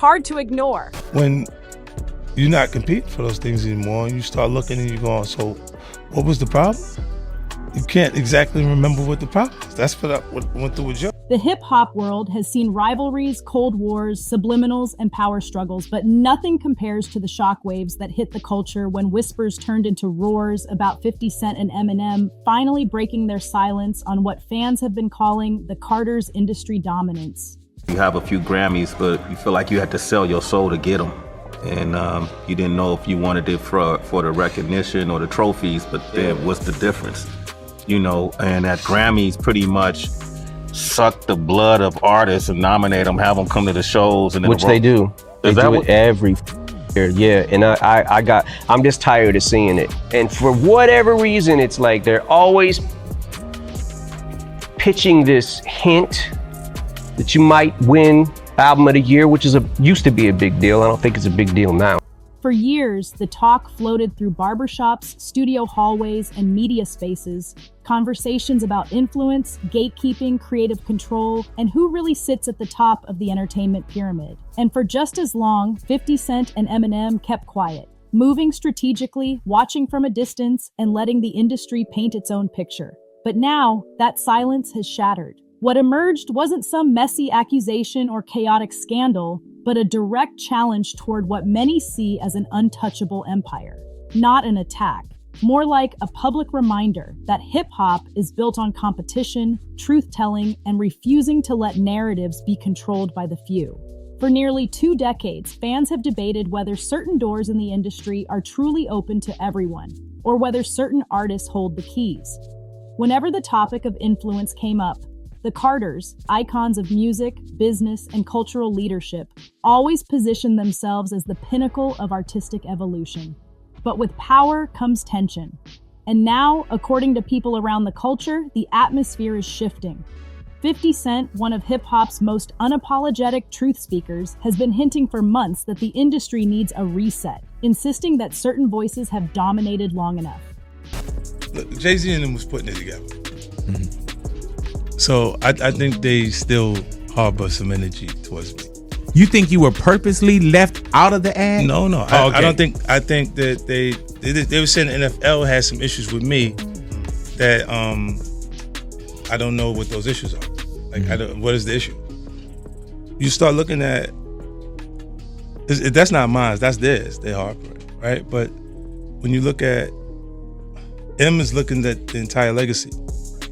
hard to ignore. When you're not competing for those things anymore, and you start looking and you're going, so what was the problem? You can't exactly remember what the problem is. That's what went through with Joe. The hip-hop world has seen rivalries, cold wars, subliminals, and power struggles, but nothing compares to the shockwaves that hit the culture when whispers turned into roars about 50 Cent and Eminem finally breaking their silence on what fans have been calling the Carter's industry dominance. You have a few Grammys, but you feel like you had to sell your soul to get them. And you didn't know if you wanted it for the recognition or the trophies, but then what's the difference? You know, and that Grammys pretty much suck the blood of artists and nominate them, have them come to the shows. And which they do. They do it every year, yeah. And I'm just tired of seeing it. And for whatever reason, it's like they're always pitching this hint that you might win Album of the Year, which used to be a big deal. I don't think it's a big deal now. For years, the talk floated through barbershops, studio hallways, and media spaces, conversations about influence, gatekeeping, creative control, and who really sits at the top of the entertainment pyramid. And for just as long, 50 Cent and Eminem kept quiet, moving strategically, watching from a distance, and letting the industry paint its own picture. But now, that silence has shattered. What emerged wasn't some messy accusation or chaotic scandal, but a direct challenge toward what many see as an untouchable empire. Not an attack, more like a public reminder that hip-hop is built on competition, truth-telling, and refusing to let narratives be controlled by the few. For nearly 2 decades, fans have debated whether certain doors in the industry are truly open to everyone, or whether certain artists hold the keys. Whenever the topic of influence came up, the Carters, icons of music, business, and cultural leadership, always positioned themselves as the pinnacle of artistic evolution. But with power comes tension. And now, according to people around the culture, the atmosphere is shifting. 50 Cent, one of hip-hop's most unapologetic truth speakers, has been hinting for months that the industry needs a reset, insisting that certain voices have dominated long enough. Look, JayZ and them was putting it together. Mm-hmm. So I think they still harbor some energy towards me. You think you were purposely left out of the ad? No. Oh, okay. I don't think. I think that they were saying the NFL had some issues with me that I don't know what those issues are. Like, what is the issue? You start looking at that's not mine. That's theirs. They harbor it, right? But when you look at M is looking at the entire legacy.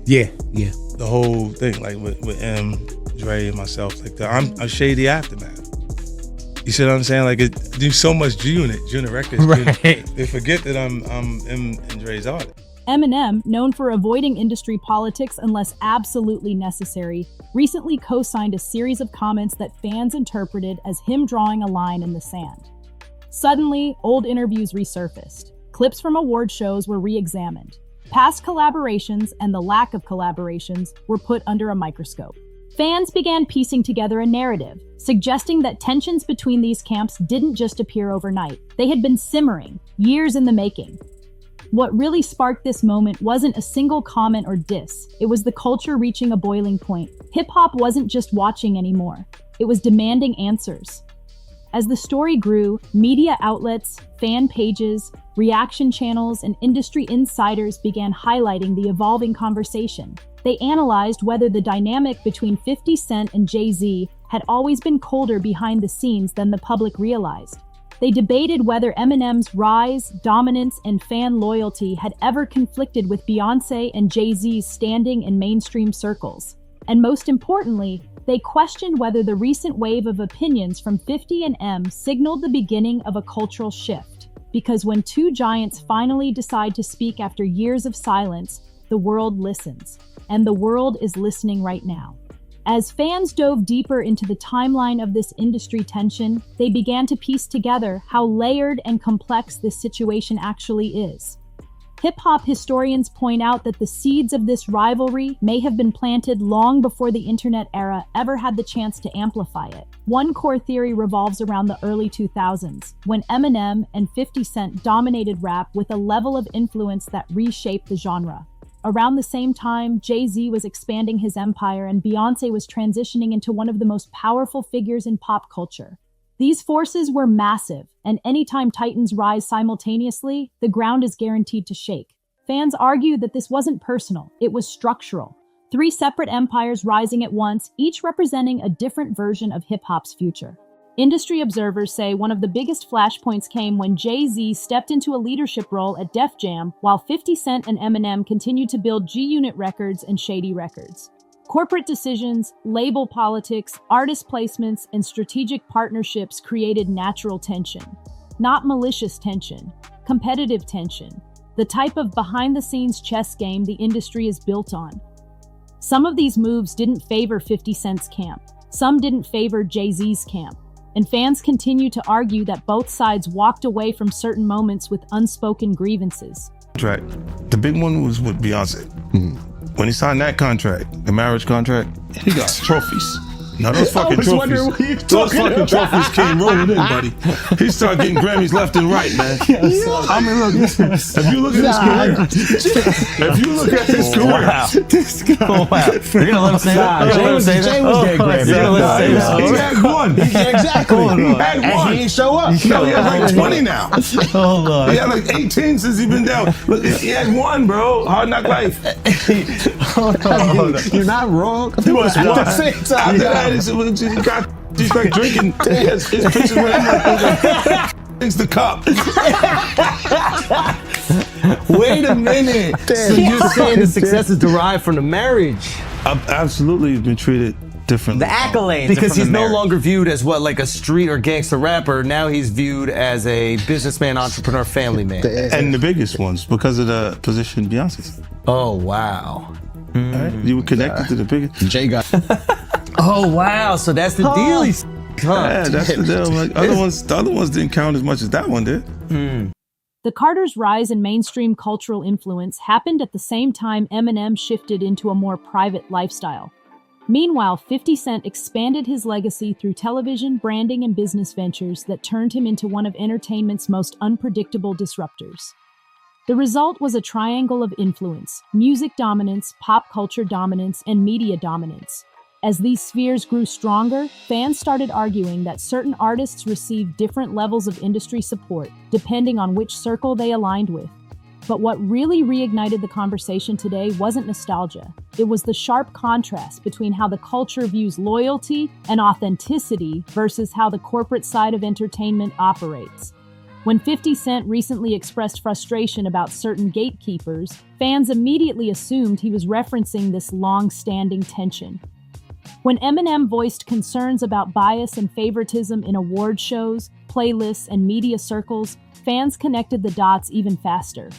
Yeah. The whole thing, like with M, Dre, and myself, like I'm shady aftermath. You see what I'm saying? Like there's so much G Unit Records. Right. They forget that I'm M and Dre's artist. Eminem, known for avoiding industry politics unless absolutely necessary, recently co-signed a series of comments that fans interpreted as him drawing a line in the sand. Suddenly, old interviews resurfaced. Clips from award shows were re-examined. Past collaborations and the lack of collaborations were put under a microscope. Fans began piecing together a narrative, suggesting that tensions between these camps didn't just appear overnight. They had been simmering, years in the making. What really sparked this moment wasn't a single comment or diss. It was the culture reaching a boiling point. Hip-hop wasn't just watching anymore. It was demanding answers. As the story grew, media outlets, fan pages, reaction channels, and industry insiders began highlighting the evolving conversation. They analyzed whether the dynamic between 50 Cent and JayZ had always been colder behind the scenes than the public realized. They debated whether Eminem's rise, dominance, and fan loyalty had ever conflicted with Beyonce and JayZ's standing in mainstream circles. And most importantly, they questioned whether the recent wave of opinions from 50 and M signaled the beginning of a cultural shift. Because when two giants finally decide to speak after years of silence, the world listens. And the world is listening right now. As fans dove deeper into the timeline of this industry tension, they began to piece together how layered and complex this situation actually is. Hip-hop historians point out that the seeds of this rivalry may have been planted long before the internet era ever had the chance to amplify it. One core theory revolves around the early 2000s, when Eminem and 50 Cent dominated rap with a level of influence that reshaped the genre. Around the same time, JayZ was expanding his empire and Beyonce was transitioning into one of the most powerful figures in pop culture. These forces were massive, and anytime titans rise simultaneously, the ground is guaranteed to shake. Fans argued that this wasn't personal, it was structural. 3 separate empires rising at once, each representing a different version of hip-hop's future. Industry observers say one of the biggest flashpoints came when JayZ stepped into a leadership role at Def Jam, while 50 Cent and Eminem continued to build G-Unit Records and Shady Records. Corporate decisions, label politics, artist placements, and strategic partnerships created natural tension. Not malicious tension, competitive tension, the type of behind-the-scenes chess game the industry is built on. Some of these moves didn't favor 50 Cent's camp. Some didn't favor JayZ's camp. And fans continue to argue that both sides walked away from certain moments with unspoken grievances. The big one was with Beyonce. When he signed that contract, the marriage contract, he got trophies. Now those fucking trophies, those fucking trophies came rolling in, buddy. He started getting Grammys left and right, man. I mean, look, if you look at his career, Wow. You're gonna let him say that? Jay was getting Grammys. He had one. Exactly. He had one. And he ain't show up. No, he has like 20 now. Hold on. He had like 18 since he been down. Look, he had one, bro. Hard Knock Life. Hold on. You're not wrong. At the same time. After that, he's like drinking. His pictures with him. It's the cup. Wait a minute. So you're saying the success is derived from the marriage? I've absolutely been treated differently. The accolades. Because from he's the no marriage. longer viewed as what, like a street or gangster rapper. Now he's viewed as a businessman, entrepreneur, family man. And the biggest ones because of the position Beyonce's. Oh, wow. Right? You were connected to the biggest. Jay got. Oh, wow. So that's the deal. Yeah, that's the deal. Like, the other ones didn't count as much as that one did. The Carters' rise in mainstream cultural influence happened at the same time Eminem shifted into a more private lifestyle. Meanwhile, 50 Cent expanded his legacy through television, branding, and business ventures that turned him into one of entertainment's most unpredictable disruptors. The result was a triangle of influence: music dominance, pop culture dominance, and media dominance. As these spheres grew stronger, fans started arguing that certain artists received different levels of industry support, depending on which circle they aligned with. But what really reignited the conversation today wasn't nostalgia. It was the sharp contrast between how the culture views loyalty and authenticity versus how the corporate side of entertainment operates. When 50 Cent recently expressed frustration about certain gatekeepers, fans immediately assumed he was referencing this long-standing tension. When Eminem voiced concerns about bias and favoritism in award shows, playlists, and media circles, fans connected the dots even faster.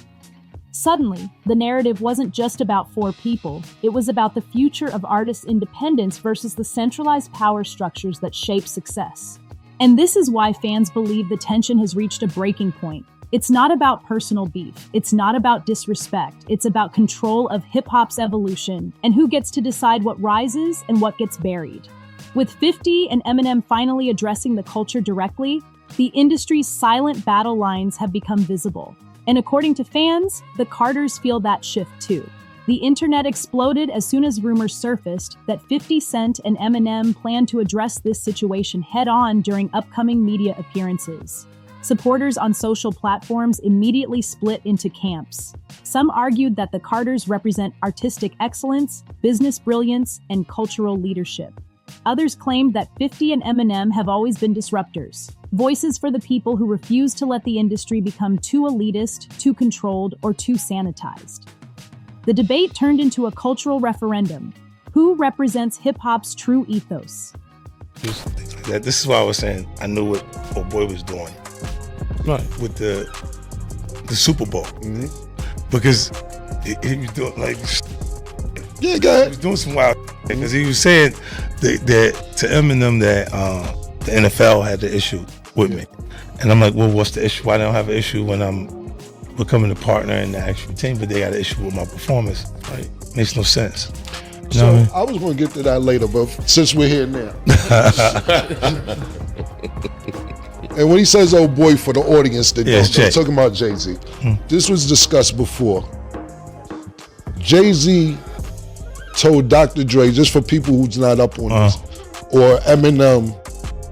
Suddenly, the narrative wasn't just about 4 people, it was about the future of artists' independence versus the centralized power structures that shape success. And this is why fans believe the tension has reached a breaking point. It's not about personal beef. It's not about disrespect. It's about control of hip-hop's evolution and who gets to decide what rises and what gets buried. With 50 and Eminem finally addressing the culture directly, the industry's silent battle lines have become visible. And according to fans, the Carters feel that shift too. The internet exploded as soon as rumors surfaced that 50 Cent and Eminem plan to address this situation head-on during upcoming media appearances. Supporters on social platforms immediately split into camps. Some argued that the Carters represent artistic excellence, business brilliance, and cultural leadership. Others claimed that 50 and Eminem have always been disruptors, voices for the people who refuse to let the industry become too elitist, too controlled, or too sanitized. The debate turned into a cultural referendum. Who represents hip-hop's true ethos? This is why I was saying I knew what old boy was doing. Right. With the Super Bowl. Because he was doing like, yeah, go ahead. He was doing some wild because he was saying that to Eminem that the NFL had the issue with me. And I'm like, well, what's the issue? Why don't I have an issue when I'm becoming a partner in the actual team, but they got an issue with my performance? Like, makes no sense. You know what I mean? I was going to get to that later, but since we're here now. And when he says "oh boy" for the audience that don't, talking about JayZ, this was discussed before. JayZ told Dr. Dre, just for people who's not up on this, or Eminem,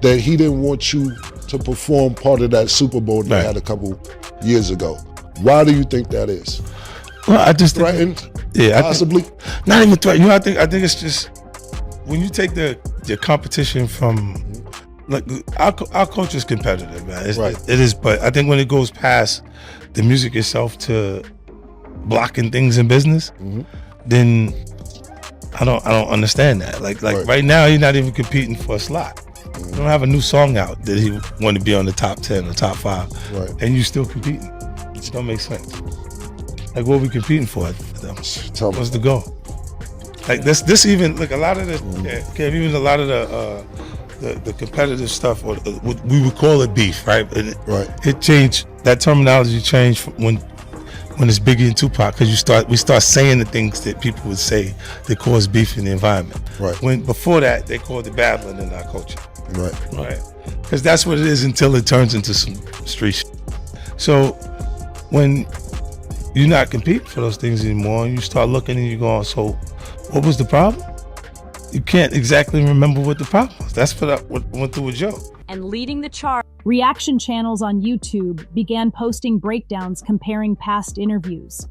that he didn't want you to perform part of that Super Bowl they had a couple years ago. Why do you think that is? Well, I just threatened. Possibly. Not even threatened. I think it's just when you take the competition from like our culture is competitive, man. It is, but I think when it goes past the music itself to blocking things in business, then I don't understand that. Like right now, he's not even competing for a slot. You don't have a new song out that he want to be on the top 10 or top 5, and you still competing. It don't make sense. Like, what are we competing for? What's the goal? Like this even like a lot of even a lot of the competitive stuff, or what we would call it beef, right? It changed. That terminology changed when it's Biggie and Tupac, because we start saying the things that people would say that cause beef in the environment. When before that they called it battling in our culture. Right. Because that's what it is until it turns into some street shit. So when you're not competing for those things anymore, and you start looking and you're going, so what was the problem? You can't exactly remember what the problem was. That's what went through with Joe. And leading the chart, reaction channels on YouTube began posting breakdowns comparing past interviews.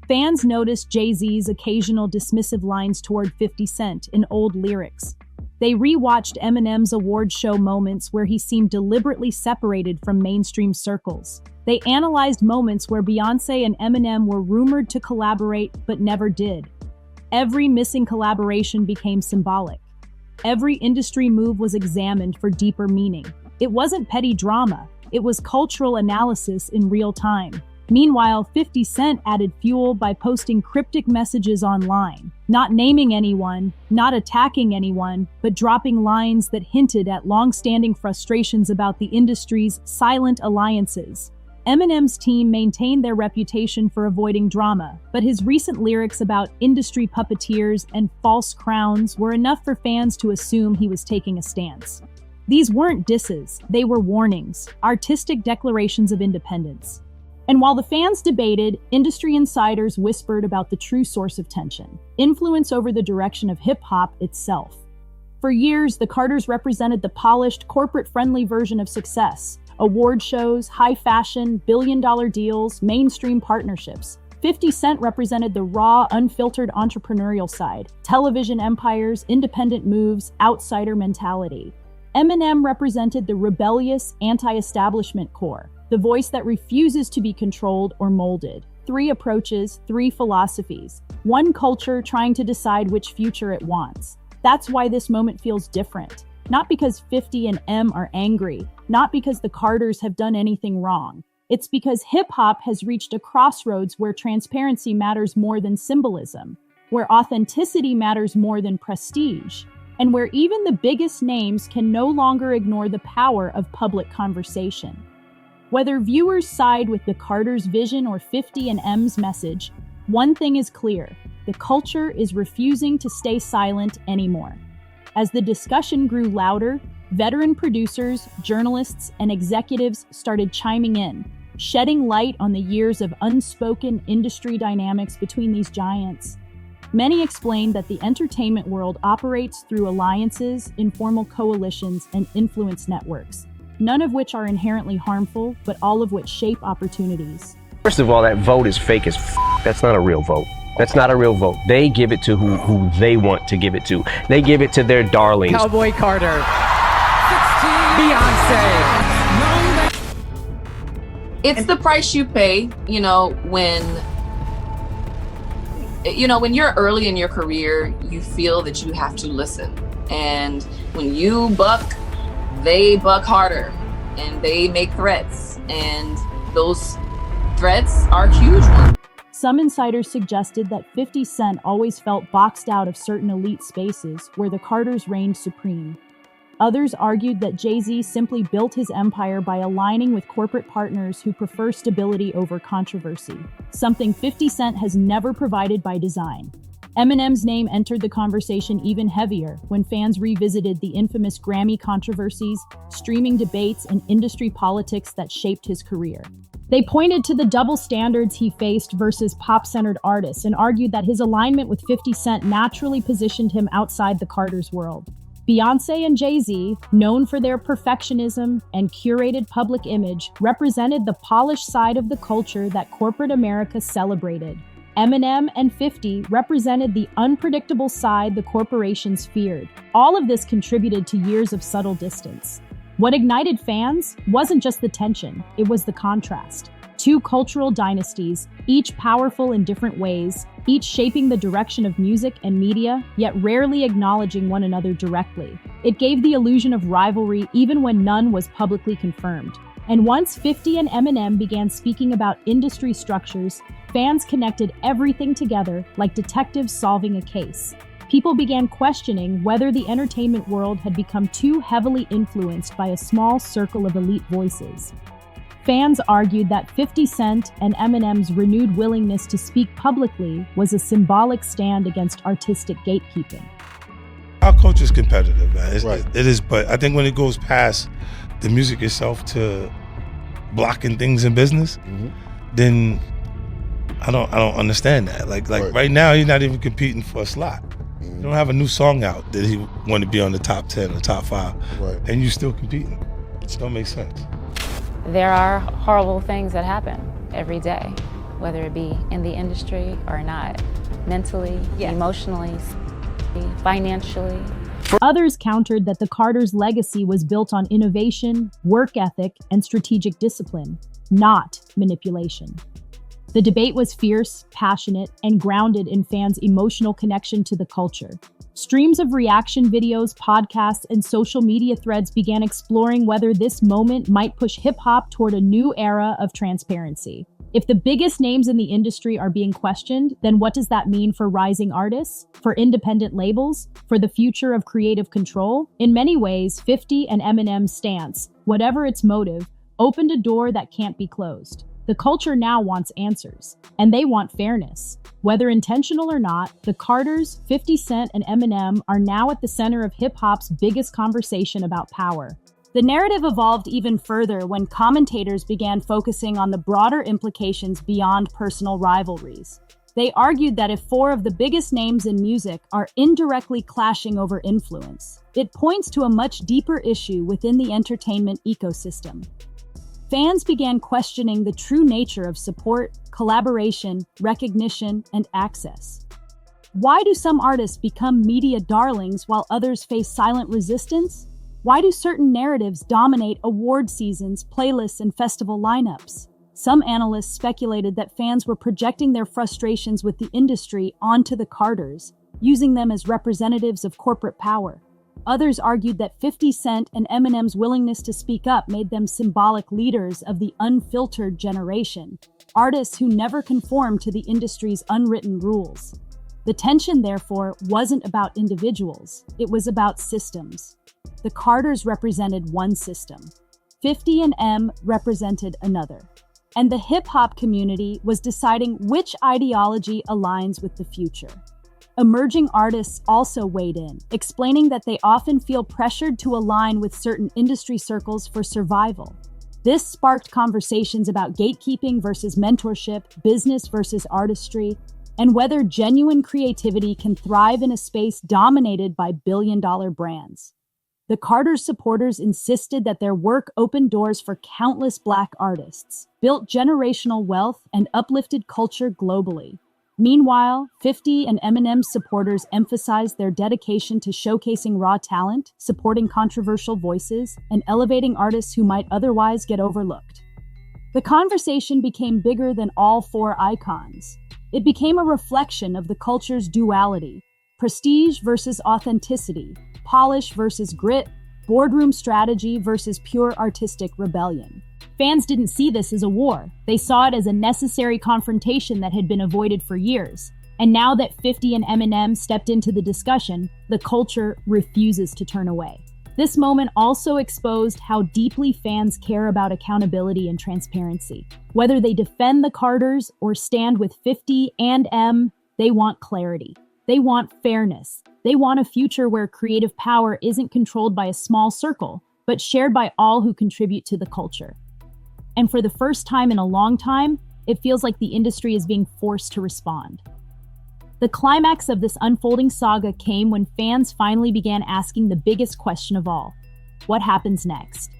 Fans noticed JayZ's occasional dismissive lines toward 50 Cent in old lyrics. They rewatched Eminem's award show moments where he seemed deliberately separated from mainstream circles. They analyzed moments where Beyonce and Eminem were rumored to collaborate but never did. Every missing collaboration became symbolic. Every industry move was examined for deeper meaning. It wasn't petty drama, it was cultural analysis in real time. Meanwhile, 50 Cent added fuel by posting cryptic messages online, not naming anyone, not attacking anyone, but dropping lines that hinted at long-standing frustrations about the industry's silent alliances. Eminem's team maintained their reputation for avoiding drama, but his recent lyrics about industry puppeteers and false crowns were enough for fans to assume he was taking a stance. These weren't disses, they were warnings, artistic declarations of independence. And while the fans debated, industry insiders whispered about the true source of tension: influence over the direction of hip-hop itself. For years, the Carters represented the polished, corporate-friendly version of success: award shows, high fashion, billion-dollar deals, mainstream partnerships. 50 Cent represented the raw, unfiltered entrepreneurial side: television empires, independent moves, outsider mentality. Eminem represented the rebellious, anti-establishment core: the voice that refuses to be controlled or molded. 3 approaches, 3 philosophies. One culture trying to decide which future it wants. That's why this moment feels different. Not because 50 and M are angry, not because the Carters have done anything wrong. It's because hip-hop has reached a crossroads where transparency matters more than symbolism, where authenticity matters more than prestige, and where even the biggest names can no longer ignore the power of public conversation. Whether viewers side with the Carters' vision or 50 and M's message, one thing is clear: the culture is refusing to stay silent anymore. As the discussion grew louder, veteran producers, journalists, and executives started chiming in, shedding light on the years of unspoken industry dynamics between these giants. Many explained that the entertainment world operates through alliances, informal coalitions, and influence networks, none of which are inherently harmful, but all of which shape opportunities. First of all, that vote is fake as f***. That's not a real vote. That's not a real vote. They give it to who they want to give it to. They give it to their darlings. Cowboy Carter. Beyonce. It's the price you pay, when you're early in your career, you feel that you have to listen. And when you buck, they buck harder, and they make threats, and those threats are huge ones. Some insiders suggested that 50 Cent always felt boxed out of certain elite spaces where the Carters reigned supreme. Others argued that JayZ simply built his empire by aligning with corporate partners who prefer stability over controversy, something 50 Cent has never provided by design. Eminem's name entered the conversation even heavier when fans revisited the infamous Grammy controversies, streaming debates, and industry politics that shaped his career. They pointed to the double standards he faced versus pop-centered artists and argued that his alignment with 50 Cent naturally positioned him outside the Carters' world. Beyonce and JayZ, known for their perfectionism and curated public image, represented the polished side of the culture that corporate America celebrated. Eminem and 50 represented the unpredictable side the corporations feared. All of this contributed to years of subtle distance. What ignited fans wasn't just the tension, it was the contrast. Two cultural dynasties, each powerful in different ways, each shaping the direction of music and media, yet rarely acknowledging one another directly. It gave the illusion of rivalry even when none was publicly confirmed. And once 50 and Eminem began speaking about industry structures, fans connected everything together like detectives solving a case. People began questioning whether the entertainment world had become too heavily influenced by a small circle of elite voices. Fans argued that 50 Cent and Eminem's renewed willingness to speak publicly was a symbolic stand against artistic gatekeeping. Our culture is competitive, man. Right. It is, but I think when it goes past the music itself to blocking things in business, then I don't understand that. Like right now, he's not even competing for a slot. You don't have a new song out that he want to be on the top 10 or top 5, and you still competing. It don't make sense. There are horrible things that happen every day, whether it be in the industry or not, mentally, emotionally, financially. Others countered that the Carters' legacy was built on innovation, work ethic, and strategic discipline, not manipulation. The debate was fierce, passionate, and grounded in fans' emotional connection to the culture. Streams of reaction videos, podcasts, and social media threads began exploring whether this moment might push hip-hop toward a new era of transparency. If the biggest names in the industry are being questioned, then what does that mean for rising artists, for independent labels, for the future of creative control? In many ways, 50 and Eminem's stance, whatever its motive, opened a door that can't be closed. The culture now wants answers, and they want fairness. Whether intentional or not, the Carters, 50 Cent, and Eminem are now at the center of hip-hop's biggest conversation about power. The narrative evolved even further when commentators began focusing on the broader implications beyond personal rivalries. They argued that if 4 of the biggest names in music are indirectly clashing over influence, it points to a much deeper issue within the entertainment ecosystem. Fans began questioning the true nature of support, collaboration, recognition, and access. Why do some artists become media darlings while others face silent resistance? Why do certain narratives dominate award seasons, playlists, and festival lineups? Some analysts speculated that fans were projecting their frustrations with the industry onto the Carters, using them as representatives of corporate power. Others argued that 50 Cent and Eminem's willingness to speak up made them symbolic leaders of the unfiltered generation, artists who never conformed to the industry's unwritten rules. The tension, therefore, wasn't about individuals, it was about systems. The Carters represented one system. 50 and M represented another. And the hip-hop community was deciding which ideology aligns with the future. Emerging artists also weighed in, explaining that they often feel pressured to align with certain industry circles for survival. This sparked conversations about gatekeeping versus mentorship, business versus artistry, and whether genuine creativity can thrive in a space dominated by billion-dollar brands. The Carters' supporters insisted that their work opened doors for countless Black artists, built generational wealth, and uplifted culture globally. Meanwhile, 50 and Eminem's supporters emphasized their dedication to showcasing raw talent, supporting controversial voices, and elevating artists who might otherwise get overlooked. The conversation became bigger than all 4 icons. It became a reflection of the culture's duality: prestige versus authenticity, polish versus grit, boardroom strategy versus pure artistic rebellion. Fans didn't see this as a war. They saw it as a necessary confrontation that had been avoided for years. And now that 50 and Eminem stepped into the discussion, the culture refuses to turn away. This moment also exposed how deeply fans care about accountability and transparency. Whether they defend the Carters or stand with 50 and M, they want clarity. They want fairness. They want a future where creative power isn't controlled by a small circle, but shared by all who contribute to the culture. And for the first time in a long time, it feels like the industry is being forced to respond. The climax of this unfolding saga came when fans finally began asking the biggest question of all: what happens next?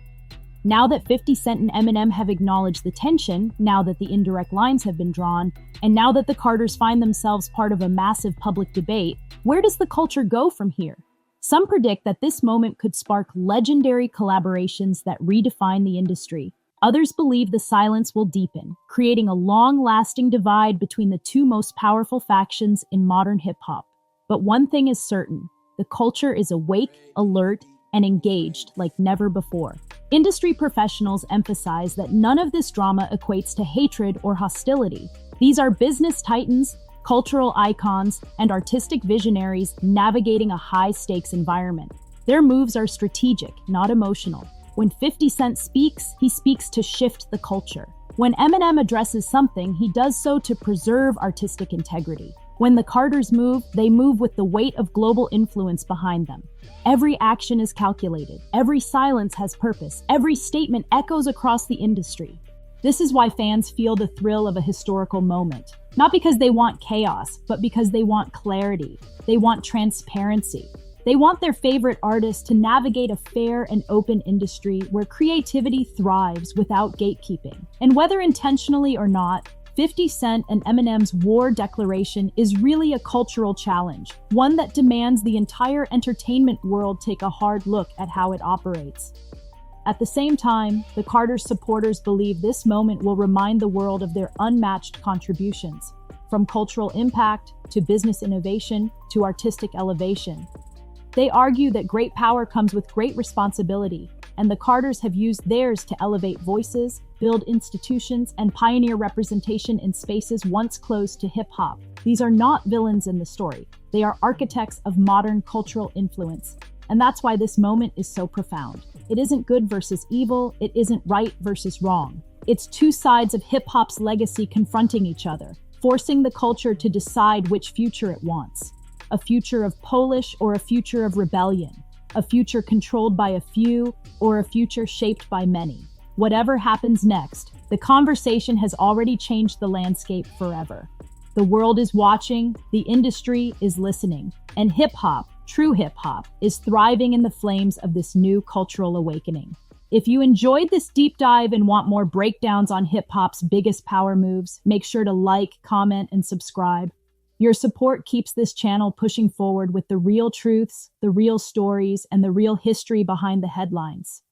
Now that 50 Cent and Eminem have acknowledged the tension, now that the indirect lines have been drawn, and now that the Carters find themselves part of a massive public debate, where does the culture go from here? Some predict that this moment could spark legendary collaborations that redefine the industry. Others believe the silence will deepen, creating a long-lasting divide between the two most powerful factions in modern hip-hop. But one thing is certain: the culture is awake, alert, and engaged like never before. Industry professionals emphasize that none of this drama equates to hatred or hostility. These are business titans, cultural icons, and artistic visionaries navigating a high-stakes environment. Their moves are strategic, not emotional. When 50 Cent speaks, he speaks to shift the culture. When Eminem addresses something, he does so to preserve artistic integrity. When the Carters move, they move with the weight of global influence behind them. Every action is calculated. Every silence has purpose. Every statement echoes across the industry. This is why fans feel the thrill of a historical moment. Not because they want chaos, but because they want clarity. They want transparency. They want their favorite artists to navigate a fair and open industry where creativity thrives without gatekeeping. And whether intentionally or not, 50 Cent and Eminem's war declaration is really a cultural challenge, one that demands the entire entertainment world take a hard look at how it operates. At the same time, the Carters' supporters believe this moment will remind the world of their unmatched contributions, from cultural impact to business innovation to artistic elevation. They argue that great power comes with great responsibility, and the Carters have used theirs to elevate voices, build institutions, and pioneer representation in spaces once closed to hip-hop. These are not villains in the story. They are architects of modern cultural influence, and that's why this moment is so profound. It isn't good versus evil, it isn't right versus wrong. It's two sides of hip-hop's legacy confronting each other, forcing the culture to decide which future it wants. A future of polish or a future of rebellion, a future controlled by a few or a future shaped by many. Whatever happens next, the conversation has already changed the landscape forever. The world is watching, the industry is listening, and hip-hop, true hip-hop, is thriving in the flames of this new cultural awakening. If you enjoyed this deep dive and want more breakdowns on hip-hop's biggest power moves, make sure to like, comment, and subscribe. Your support keeps this channel pushing forward with the real truths, the real stories, and the real history behind the headlines.